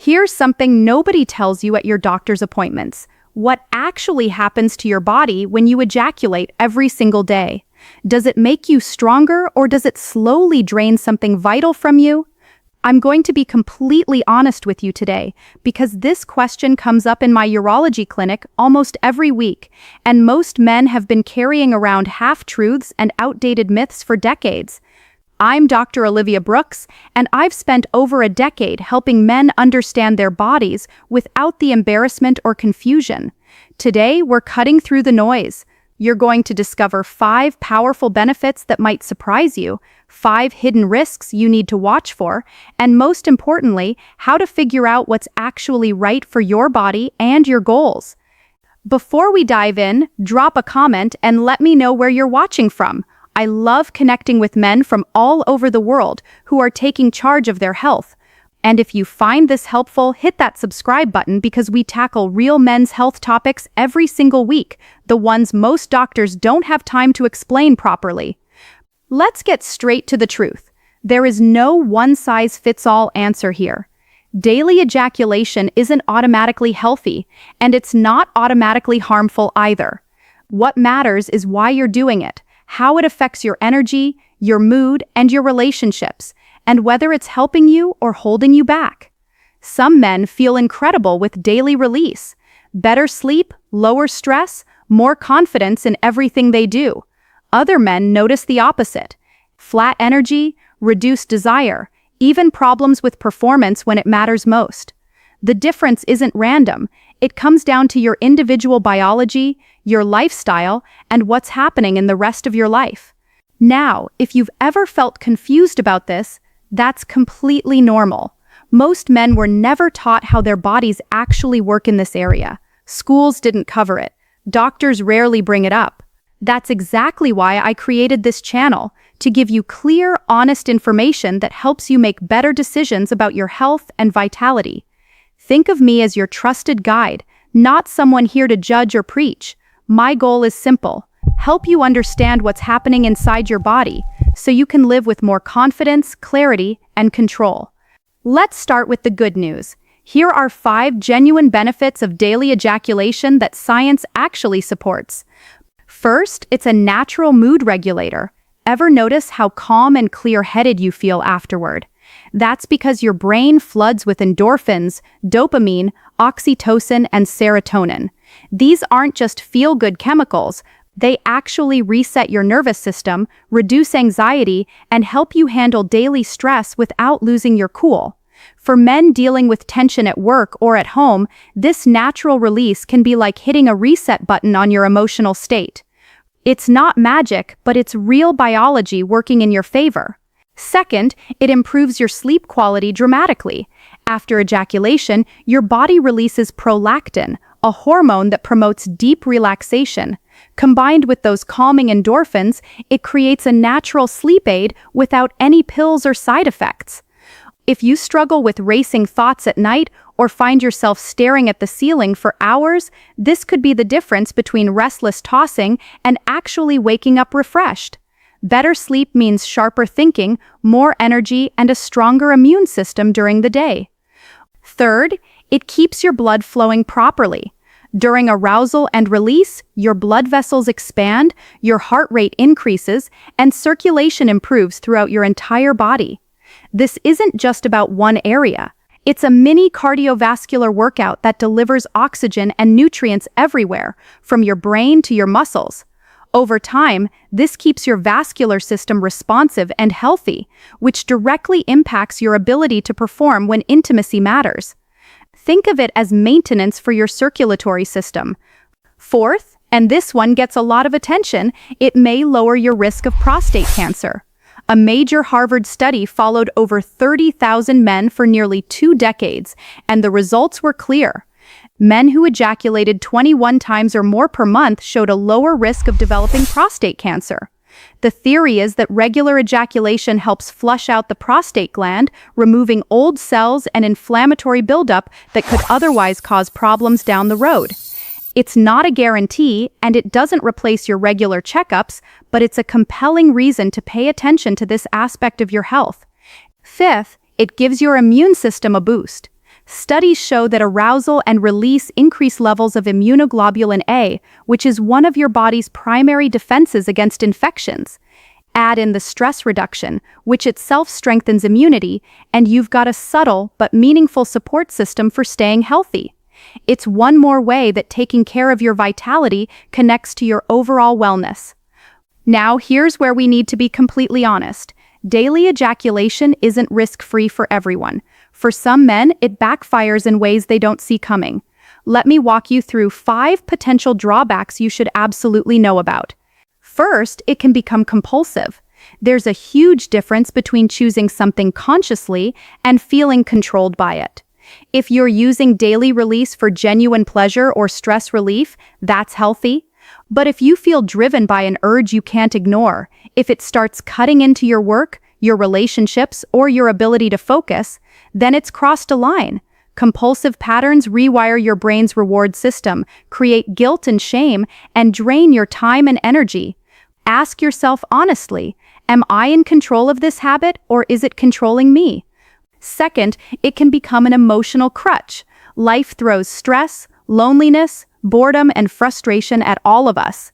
Here's something nobody tells you at your doctor's appointments. What actually happens to your body when you ejaculate every single day? Does it make you stronger, or does it slowly drain something vital from you? I'm going to be completely honest with you today, because this question comes up in my urology clinic almost every week, and most men have been carrying around half-truths and outdated myths for decades. I'm Dr. Olivia Brooks, and I've spent over a decade helping men understand their bodies without the embarrassment or confusion. Today, we're cutting through the noise. You're going to discover 5 powerful benefits that might surprise you, 5 hidden risks you need to watch for, and most importantly, how to figure out what's actually right for your body and your goals. Before we dive in, drop a comment and let me know where you're watching from. I love connecting with men from all over the world who are taking charge of their health. And if you find this helpful, hit that subscribe button, because we tackle real men's health topics every single week, the ones most doctors don't have time to explain properly. Let's get straight to the truth. There is no one-size-fits-all answer here. Daily ejaculation isn't automatically healthy, and it's not automatically harmful either. What matters is why you're doing it, how it affects your energy, your mood, and your relationships, and whether it's helping you or holding you back. Some men feel incredible with daily release. Better sleep, lower stress, more confidence in everything they do. Other men notice the opposite. Flat energy, reduced desire, even problems with performance when it matters most. The difference isn't random. It comes down to your individual biology, your lifestyle, and what's happening in the rest of your life. Now, if you've ever felt confused about this, that's completely normal. Most men were never taught how their bodies actually work in this area. Schools didn't cover it. Doctors rarely bring it up. That's exactly why I created this channel, to give you clear, honest information that helps you make better decisions about your health and vitality. Think of me as your trusted guide, not someone here to judge or preach. My goal is simple: help you understand what's happening inside your body, so you can live with more confidence, clarity, and control. Let's start with the good news. Here are 5 genuine benefits of daily ejaculation that science actually supports. First, it's a natural mood regulator. Ever notice how calm and clear-headed you feel afterward? That's because your brain floods with endorphins, dopamine, oxytocin, and serotonin. These aren't just feel-good chemicals. They actually reset your nervous system, reduce anxiety, and help you handle daily stress without losing your cool. For men dealing with tension at work or at home, this natural release can be like hitting a reset button on your emotional state. It's not magic, but it's real biology working in your favor. Second, it improves your sleep quality dramatically. After ejaculation, your body releases prolactin, a hormone that promotes deep relaxation. Combined with those calming endorphins, it creates a natural sleep aid without any pills or side effects. If you struggle with racing thoughts at night or find yourself staring at the ceiling for hours, this could be the difference between restless tossing and actually waking up refreshed. Better sleep means sharper thinking, more energy, and a stronger immune system during the day. Third, it keeps your blood flowing properly. During arousal and release, your blood vessels expand, your heart rate increases, and circulation improves throughout your entire body. This isn't just about one area. It's a mini cardiovascular workout that delivers oxygen and nutrients everywhere, from your brain to your muscles. Over time, this keeps your vascular system responsive and healthy, which directly impacts your ability to perform when intimacy matters. Think of it as maintenance for your circulatory system. Fourth, and this one gets a lot of attention, it may lower your risk of prostate cancer. A major Harvard study followed over 30,000 men for nearly 2 decades, and the results were clear. Men who ejaculated 21 times or more per month showed a lower risk of developing prostate cancer. The theory is that regular ejaculation helps flush out the prostate gland, removing old cells and inflammatory buildup that could otherwise cause problems down the road. It's not a guarantee, and it doesn't replace your regular checkups, but it's a compelling reason to pay attention to this aspect of your health. Fifth, it gives your immune system a boost. Studies show that arousal and release increase levels of immunoglobulin A, which is one of your body's primary defenses against infections. Add in the stress reduction, which itself strengthens immunity, and you've got a subtle but meaningful support system for staying healthy. It's one more way that taking care of your vitality connects to your overall wellness. Now, here's where we need to be completely honest. Daily ejaculation isn't risk-free for everyone. For some men, it backfires in ways they don't see coming. Let me walk you through 5 potential drawbacks you should absolutely know about. First, it can become compulsive. There's a huge difference between choosing something consciously and feeling controlled by it. If you're using daily release for genuine pleasure or stress relief, that's healthy. But if you feel driven by an urge you can't ignore, if it starts cutting into your work, your relationships, or your ability to focus, then it's crossed a line. Compulsive patterns rewire your brain's reward system, create guilt and shame, and drain your time and energy. Ask yourself honestly, am I in control of this habit, or is it controlling me? Second, it can become an emotional crutch. Life throws stress, loneliness, boredom, and frustration at all of us.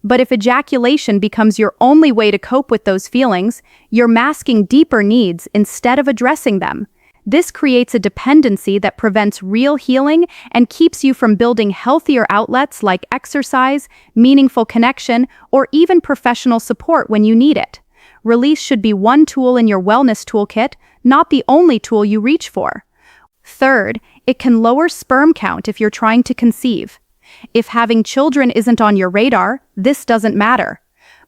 But if ejaculation becomes your only way to cope with those feelings, you're masking deeper needs instead of addressing them. This creates a dependency that prevents real healing and keeps you from building healthier outlets like exercise, meaningful connection, or even professional support when you need it. Release should be one tool in your wellness toolkit, not the only tool you reach for. Third, it can lower sperm count if you're trying to conceive. If having children isn't on your radar, this doesn't matter.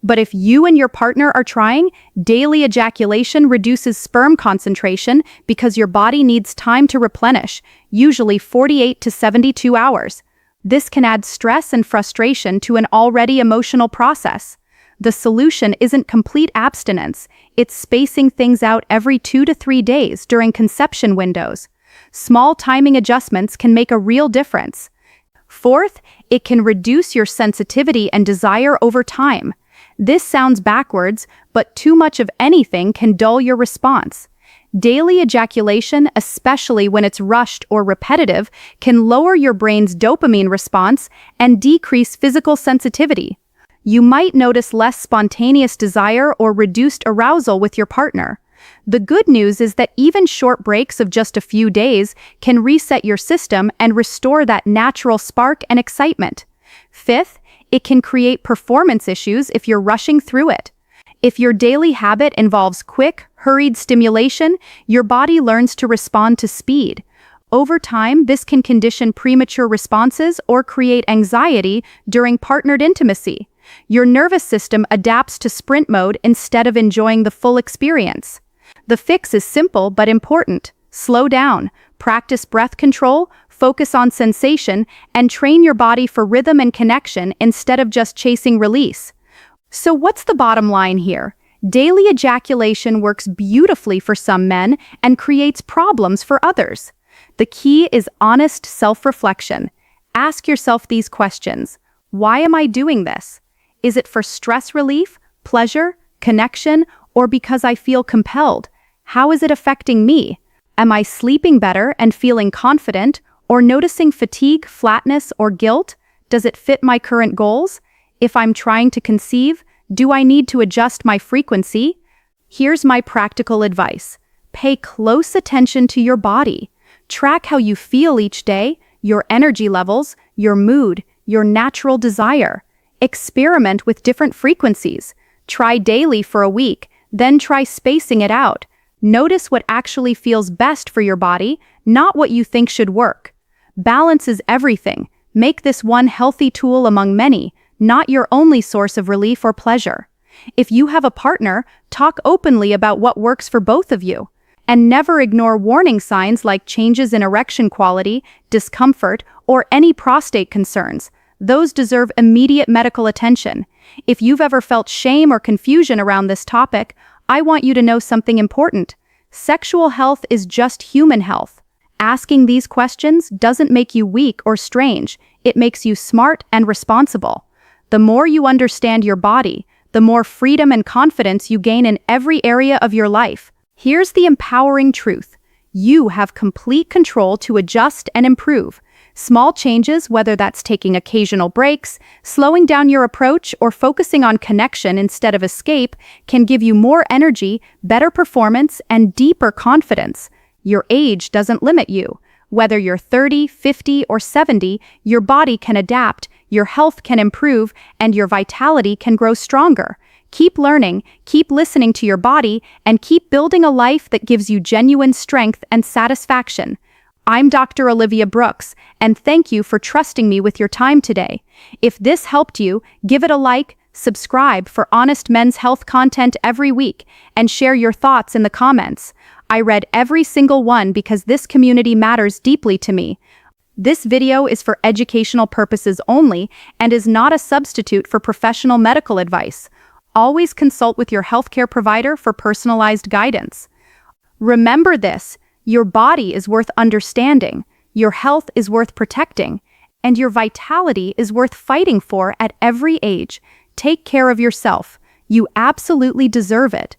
But if you and your partner are trying, daily ejaculation reduces sperm concentration because your body needs time to replenish, usually 48 to 72 hours. This can add stress and frustration to an already emotional process. The solution isn't complete abstinence, it's spacing things out every 2 to 3 days during conception windows. Small timing adjustments can make a real difference. Fourth, it can reduce your sensitivity and desire over time. This sounds backwards, but too much of anything can dull your response. Daily ejaculation, especially when it's rushed or repetitive, can lower your brain's dopamine response and decrease physical sensitivity. You might notice less spontaneous desire or reduced arousal with your partner. The good news is that even short breaks of just a few days can reset your system and restore that natural spark and excitement. Fifth, it can create performance issues if you're rushing through it. If your daily habit involves quick, hurried stimulation, your body learns to respond to speed. Over time, this can condition premature responses or create anxiety during partnered intimacy. Your nervous system adapts to sprint mode instead of enjoying the full experience. The fix is simple but important. Slow down, practice breath control, focus on sensation, and train your body for rhythm and connection instead of just chasing release. So what's the bottom line here? Daily ejaculation works beautifully for some men and creates problems for others. The key is honest self-reflection. Ask yourself these questions. Why am I doing this? Is it for stress relief, pleasure, connection, or because I feel compelled? How is it affecting me? Am I sleeping better and feeling confident, or noticing fatigue, flatness, or guilt? Does it fit my current goals? If I'm trying to conceive, do I need to adjust my frequency? Here's my practical advice. Pay close attention to your body. Track how you feel each day, your energy levels, your mood, your natural desire. Experiment with different frequencies. Try daily for a week, then try spacing it out. Notice what actually feels best for your body, not what you think should work. Balance is everything. Make this one healthy tool among many, not your only source of relief or pleasure. If you have a partner, talk openly about what works for both of you. And never ignore warning signs like changes in erection quality, discomfort, or any prostate concerns. Those deserve immediate medical attention. If you've ever felt shame or confusion around this topic, I want you to know something important. Sexual health is just human health. Asking these questions doesn't make you weak or strange. It makes you smart and responsible. The more you understand your body, the more freedom and confidence you gain in every area of your life. Here's the empowering truth. You have complete control to adjust and improve. Small changes, whether that's taking occasional breaks, slowing down your approach, or focusing on connection instead of escape, can give you more energy, better performance, and deeper confidence. Your age doesn't limit you. Whether you're 30, 50, or 70, your body can adapt, your health can improve, and your vitality can grow stronger. Keep learning, keep listening to your body, and keep building a life that gives you genuine strength and satisfaction. I'm Dr. Olivia Brooks, and thank you for trusting me with your time today. If this helped you, give it a like, subscribe for honest men's health content every week, and share your thoughts in the comments. I read every single one because this community matters deeply to me. This video is for educational purposes only and is not a substitute for professional medical advice. Always consult with your healthcare provider for personalized guidance. Remember this. Your body is worth understanding, your health is worth protecting, and your vitality is worth fighting for at every age. Take care of yourself. You absolutely deserve it.